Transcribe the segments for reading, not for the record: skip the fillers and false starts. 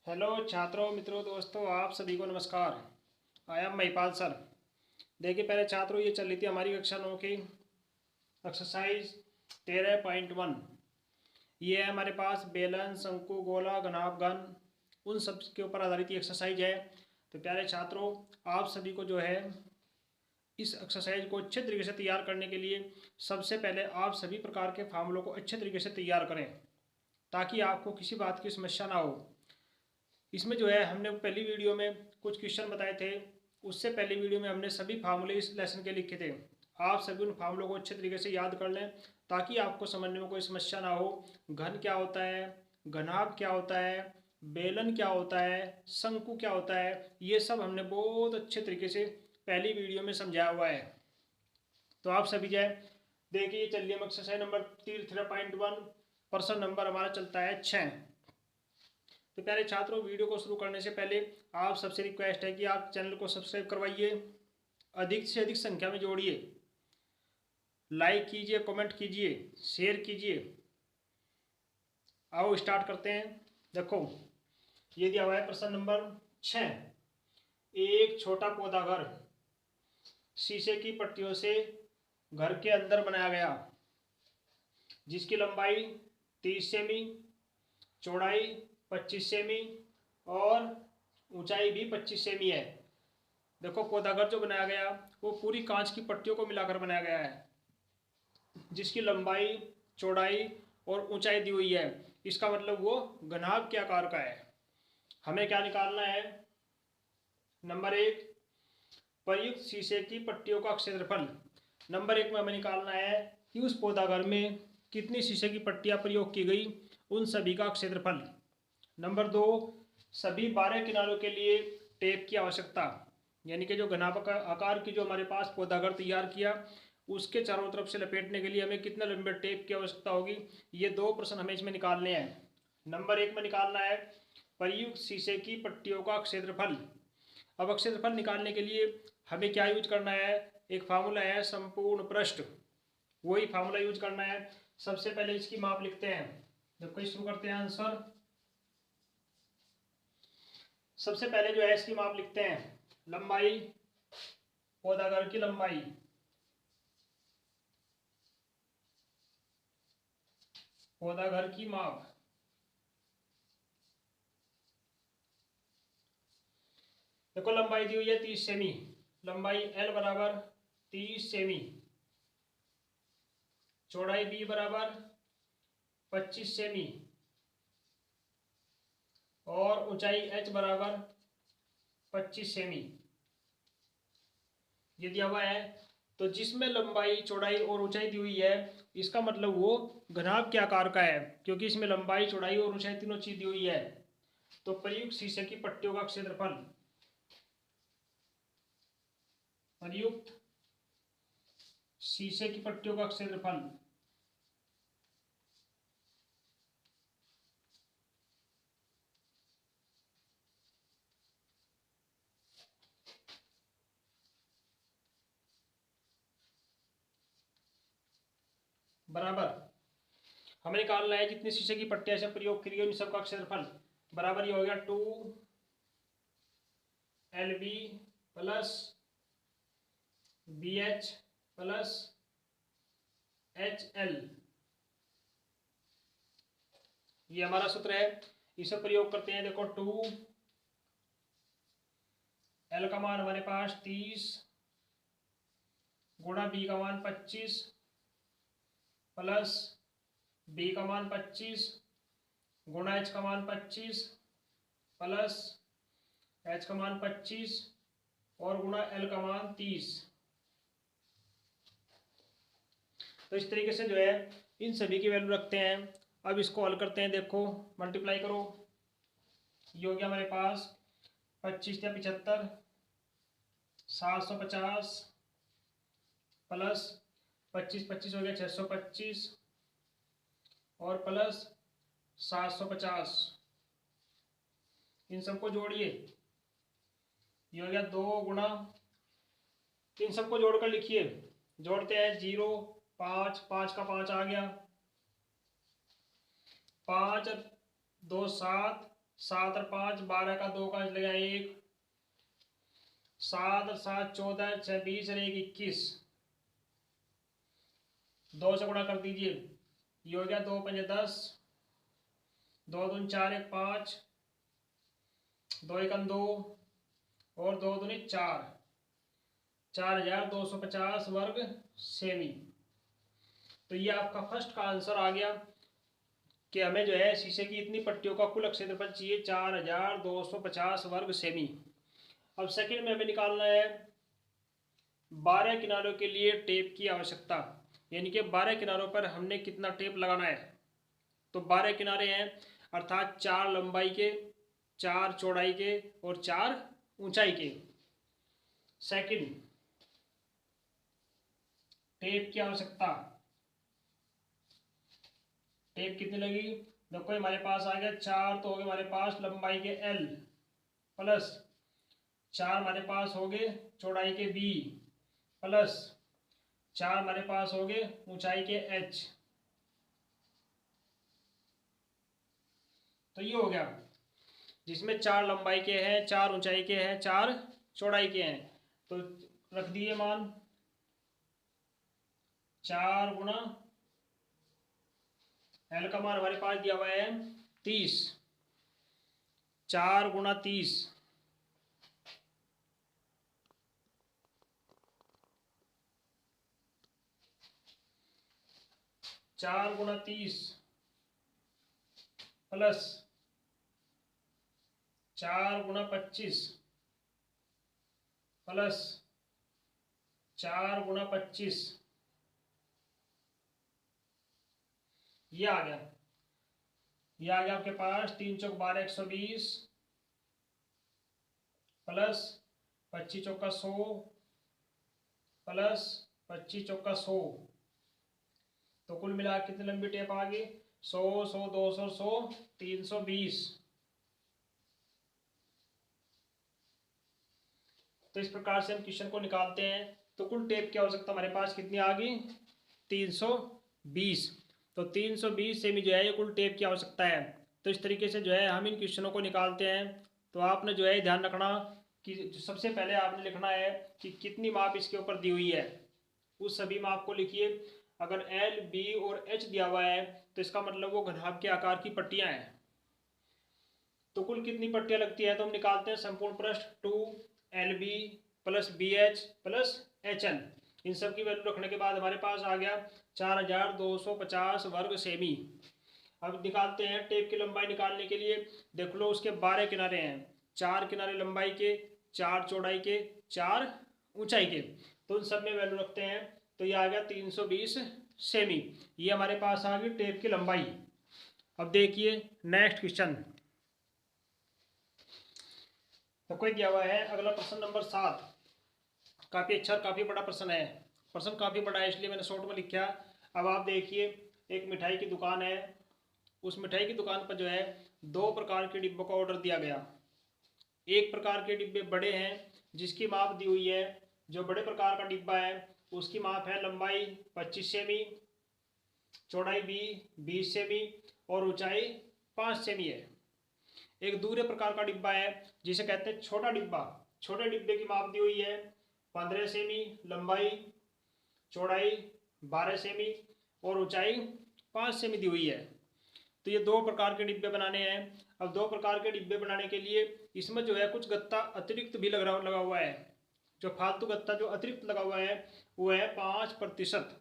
Hello छात्रों, मित्रों, दोस्तों, आप सभी को नमस्कार। I am Mahipal sir. देखिए पहले छात्रों, ये चल रही थी हमारी कक्षा 9 की एक्सरसाइज 13.1। ये है हमारे पास बेलन, शंकु, गोला, घनाभ, घन, उन सब के ऊपर आधारित ये एक्सरसाइज है। तो प्यारे छात्रों, आप सभी को जो है इस एक्सरसाइज को अच्छे तरीके से तैयार करने के लिए सबसे पहले आप सभी प्रकार के फार्मूलों को अच्छे तरीके से तैयार करें, ताकि आपको किसी बात की समस्या ना हो। इसमें जो है हमने पहली वीडियो में कुछ क्वेश्चन बताए थे, उससे पहली वीडियो में हमने सभी फार्मूले इस लेसन के लिखे थे। आप सभी उन फार्मूलों को अच्छे तरीके से याद कर लें, ताकि आपको समझने में कोई समस्या ना हो। घन क्या होता है, घनाभ क्या होता है, बेलन क्या होता है, शंकु क्या होता है, ये सब हमने बहुत अच्छे तरीके से पहली वीडियो में समझाया हुआ है। तो आप सभी जो है देखिए, चलिए हम एक्सरसाइज नंबर 3.1 प्रश्न नंबर हमारा चलता है 6। तो प्यारे छात्रों, वीडियो को शुरू करने से पहले आप सबसे रिक्वेस्ट है कि आप चैनल को सब्सक्राइब करवाइए, अधिक से अधिक संख्या में जोड़िए, लाइक कीजिए, कमेंट कीजिए, शेयर कीजिए। आओ स्टार्ट करते हैं। देखो, ये दिया हुआ है प्रश्न नंबर 6। एक छोटा पौधा घर शीशे की पट्टियों से घर के अंदर बनाया गया, जिसकी लंबाई 30 सेमी, चौड़ाई 25 सेमी और ऊंचाई भी 25 सेमी है। देखो, पौधाघर जो बनाया गया वो पूरी कांच की पट्टियों को मिलाकर बनाया गया है, जिसकी लंबाई, चौड़ाई और ऊंचाई दी हुई है। इसका मतलब वो घनाभ के आकार का है। हमें क्या निकालना है? नंबर 1, प्रयुक्त शीशे की पट्टियों का क्षेत्रफल। नंबर 1 में हमें निकालना है कि उस पौधाघर में कितनी शीशे की पट्टियां प्रयोग की गई, उन सभी का क्षेत्रफल। नंबर 2, सभी 12 किनारों के लिए टेप की आवश्यकता, यानी कि जो घनाभ आकार की जो हमारे पास पौधाघर तैयार किया, उसके चारों तरफ से लपेटने के लिए हमें कितने लंबे टेप की आवश्यकता होगी। ये 2 प्रश्न हमें इसमें निकालने हैं। नंबर 1 में निकालना है प्रयुक्त शीशे की पट्टियों का क्षेत्रफल। अब क्षेत्रफल निकालने के लिए हमें क्या यूज करना है? एक फार्मूला है संपूर्ण पृष्ठ, वही फार्मूला यूज करना है। सबसे पहले इसकी माप लिखते हैं। देखो, शुरू करते हैं आंसर। सबसे पहले जो है इसकी माप लिखते हैं। लंबाई, पौधाघर की लंबाई, पौधाघर की माप। देखो, लंबाई दी हुई है 30 सेमी, लंबाई L बराबर 30 सेमी, चौड़ाई B बराबर 25 सेमी और ऊंचाई H बराबर 25 सेमी। ये दिया हुआ है। तो जिसमें लंबाई, चौड़ाई और ऊंचाई दी हुई है, इसका मतलब वो घनाभ के आकार का है, क्योंकि इसमें लंबाई, चौड़ाई और ऊंचाई तीनों चीज दी हुई है। तो प्रयुक्त शीशे की पट्टियों का क्षेत्रफल, प्रयुक्त शीशे की पट्टियों का क्षेत्रफल बराबर, हमें निकालना है जितनी शीशे की पट्टियां से प्रयोग की गई उन सबका क्षेत्रफल। बराबर ये हो गया 2LB plus BH plus HL। ये हमारा सूत्र है, इसे प्रयोग करते हैं। देखो, 2L का मान हमारे पास 30 गुणा B का मान 25 प्लस B का मान 25 गुणा H का मान 25 प्लस H का मान 25 और गुणा L का मान 30। तो इस तरीके से जो है इन सभी की वैल्यू रखते हैं। अब इसको हल करते हैं। देखो, मल्टीप्लाई करो, ये हो गया हमारे पास 25 या 75, 750 प्लस 25 25 हो गया 625 और प्लस 750। इन सबको जोड़िए, ये हो गया 2 गुणा, इन सबको जोड़कर लिखिए। जोड़ते हैं 0 5 5 का 5 आ गया, 5 2 7 7 और 5 12 का 2 का लगा 1, 7 और 7 14, 6 20 और 1 21, 2 से गुणा कर दीजिए, ये हो गया 2 5 10, 2 दूनी 4 1 5, 2 1 2 और 2 दूनी 4, 4250 वर्ग सेमी। तो ये आपका फर्स्ट का आंसर आ गया कि हमें जो है शीशे की इतनी पट्टियों का कुल क्षेत्रफल चाहिए 4250 वर्ग सेमी। अब सेकंड में हमें निकालना है 12 किनारों के लिए टेप की आवश्यकता, यानी कि 12 किनारों पर हमने कितना टेप लगाना है। तो 12 किनारे हैं अर्थात 4 लंबाई के, 4 चौड़ाई के और 4 ऊंचाई के। सेकंड, टेप की आवश्यकता, टेप कितनी लगी, देखो हमारे पास आ गया 4, तो हो गए हमारे पास लंबाई के L प्लस 4 हमारे पास हो गए चौड़ाई के B प्लस 4 हमारे पास हो गए ऊंचाई के H। तो ये हो गया जिसमें 4 लंबाई के हैं, 4 ऊंचाई के हैं, 4 चौड़ाई के हैं। तो रख दिए मान 4 गुणा L का मान हमारे पास दिया हुआ है 30, 4 गुणा 30 4 गुणा 30 प्लस 4 गुणा 25 प्लस 4 गुणा 25, ये आ गया। ये आ गया आपके पास 3 चौक 12 120 प्लस 25 चौका 100 प्लस 25 चौका 100। तो कुल मिला कितनी लंबी टेप आ गई, 100 100 200 100 320। तो इस प्रकार से हम क्वेश्चन को निकालते हैं। तो कुल टेप की आवश्यकता हमारे पास कितनी आ गई, 320। तो 320 सेमी जो है ये कुल टेप की आवश्यकता है। तो इस तरीके से जो है हम इन क्वेश्चनों को निकालते हैं। तो आपने जो है ध्यान रखना कि सबसे पहले आपने लिखना है कि कितनी माप इसके ऊपर दी हुई है, उस सभी माप को लिखिए। अगर L, B और H दिया हुआ है तो इसका मतलब वो घनाभ के आकार की पट्टियां हैं। तो कुल कितनी पट्टियां लगती है तो हम निकालते हैं संपूर्ण पृष्ठ 2LB plus BH plus HL। इन सब की वैल्यू रखने के बाद हमारे पास आ गया 4250 वर्ग सेमी। अब निकालते हैं टेप की लंबाई निकालने के लिए। देख लो उसके 12 किनारे हैं, 4 किनारे लंबाई के, 4 चौड़ाई के, 4 ऊंचाई के। तो उन सब में वैल्यू रखते हैं। तो ये आ गया 320 सेमी। ये हमारे पास आ गई टेप की लंबाई। अब देखिए नेक्स्ट क्वेश्चन। तो कोई दिया हुआ है अगला प्रश्न नंबर 7। काफ़ी अच्छा और काफ़ी बड़ा प्रश्न है। प्रश्न काफ़ी बड़ा है इसलिए मैंने शॉर्ट में लिखा। अब आप देखिए एक मिठाई की दुकान है। उस मिठाई की दुकान पर जो है 2 प्रकार के डिब्बों का ऑर्डर दिया गया। एक प्रकार के डिब्बे बड़े हैं जिसकी माप दी हुई है। जो बड़े प्रकार का डिब्बा है उसकी माप है लंबाई 25 सेमी, चौड़ाई 20 सेमी और ऊंचाई 5 सेमी है। एक दूसरे प्रकार का डिब्बा है जिसे कहते हैं छोटा डिब्बा। छोटे डिब्बे की माप दी हुई है 15 सेमी, लंबाई चौड़ाई 12 सेमी और ऊंचाई 5 सेमी दी हुई है। तो ये 2 प्रकार के डिब्बे बनाने हैं। अब 2 प्रकार के डिब्बे बनाने के लिए इसमें जो है कुछ गत्ता अतिरिक्त भी लगा हुआ है। जो फालतू गत्ता जो अतिरिक्त लगा हुआ है वो है 5%।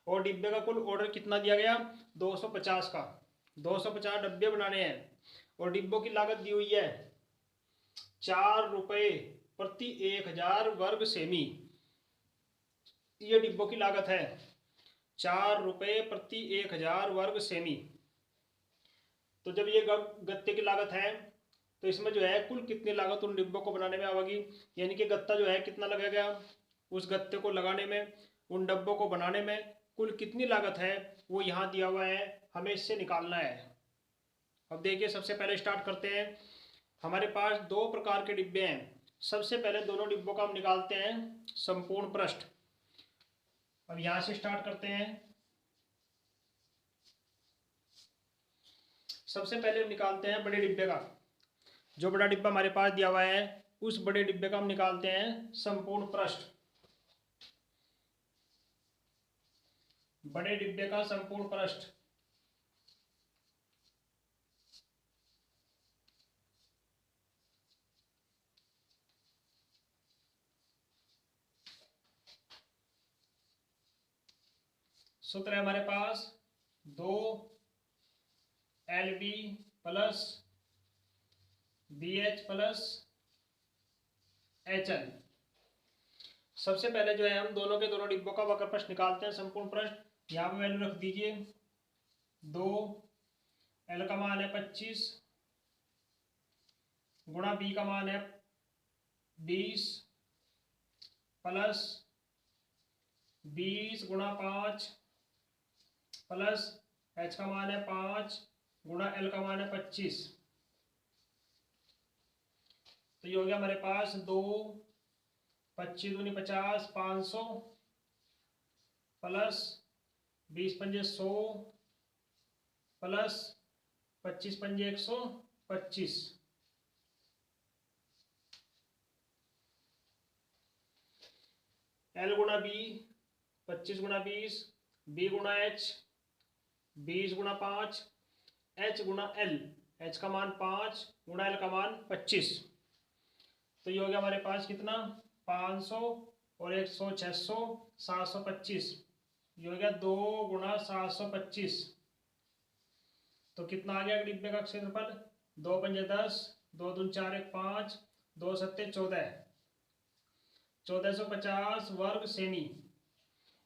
और डिब्बे का कुल ऑर्डर कितना दिया गया, 250 का। 250 डब्बे बनाने हैं और डिब्बों की लागत दी हुई है 4 रुपये प्रति 1000 वर्ग सेमी। ये डिब्बों की लागत है 4 रुपये प्रति 1000 वर्ग सेमी। तो जब ये गत्ते की लागत है तो इसमें जो है कुल कितनी लागत उन डिब्बों को बनाने में आएगी, यानी कि गत्ता जो है कितना लगेगा, उस गत्ते को लगाने में, उन डब्बों को बनाने में कुल कितनी लागत है वो यहाँ दिया हुआ है, हमें इससे निकालना है। अब देखिए सबसे पहले स्टार्ट करते हैं। हमारे पास 2 प्रकार के डिब्बे हैं। सबसे पहले दोनों डिब्बों का हम निकालते हैं संपूर्ण पृष्ठ। अब यहाँ से स्टार्ट करते हैं। सबसे पहले हम निकालते हैं बड़े डिब्बे का। जो बड़ा डिब्बा हमारे पास दिया हुआ है उस बड़े डिब्बे का हम निकालते हैं संपूर्ण पृष्ठ। बड़े डिब्बे का संपूर्ण पृष्ठ सूत्र है हमारे पास 2LB plus BH plus HL। सबसे पहले जो है हम दोनों के दोनों डिब्बों का वक्र पृष्ठ निकालते हैं संपूर्ण पृष्ठ। यहाँ पे वैल्यू रख दीजिए 2L का मान है 25 गुणा B का मान है 20 प्लस 20 गुणा 5 प्लस H का मान है 5 गुणा L का मान है 25। तो ये हो गया हमारे पास 2 25 दूनी 50 500 प्लस 20 पंजे 100 प्लस 25 पंजे 125। L गुणा B 25 गुणा 20 B गुणा H 20 गुणा 5 H गुणा L H का मान 5 गुणा L का मान 25। तो ये हो गया हमारे पास कितना 500 और 100 600 725। ये हो गया 2 गुणा 725। तो कितना आ गया डिब्बे का क्षेत्रफल 2 पंजे 10 2 दूनी 4 1 5 2 सत्ते 14 1450 वर्ग सेमी।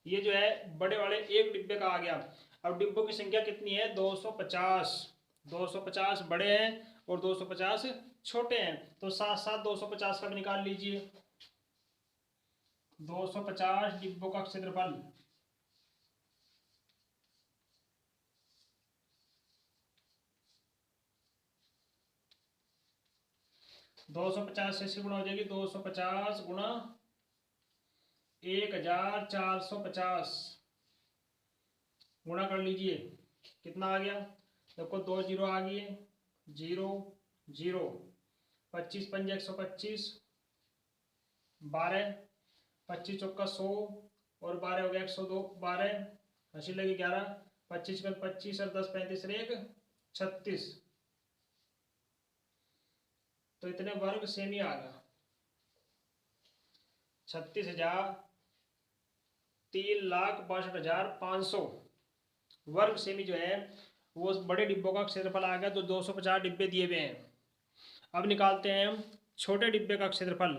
ये जो है बड़े वाले एक डिब्बे का आ गया। अब डिब्बों की संख्या कितनी है 250। 250 बड़े हैं और 250 छोटे हैं। तो साथ साथ 250 का भी निकाल लीजिए। 250 डिब्बों का क्षेत्रफल 250 से गुणा हो जाएगी 250 गुणा 1450 गुणा कर लीजिए कितना आ गया। देखो 2 जीरो आ गए 0 0 25 पंजे 125 12 25 चौका 100 और 12 हो गया 102 12 80 लगी 11 25 में 25 और 10 35 1 36। तो इतने वर्ग सेमी आ गया 36,03,62,500 वर्ग सेमी जो है वो बड़े डिब्बों का क्षेत्रफल आ गया। तो 250 डिब्बे दिए हुए हैं। अब निकालते हैं हम छोटे डिब्बे का क्षेत्रफल।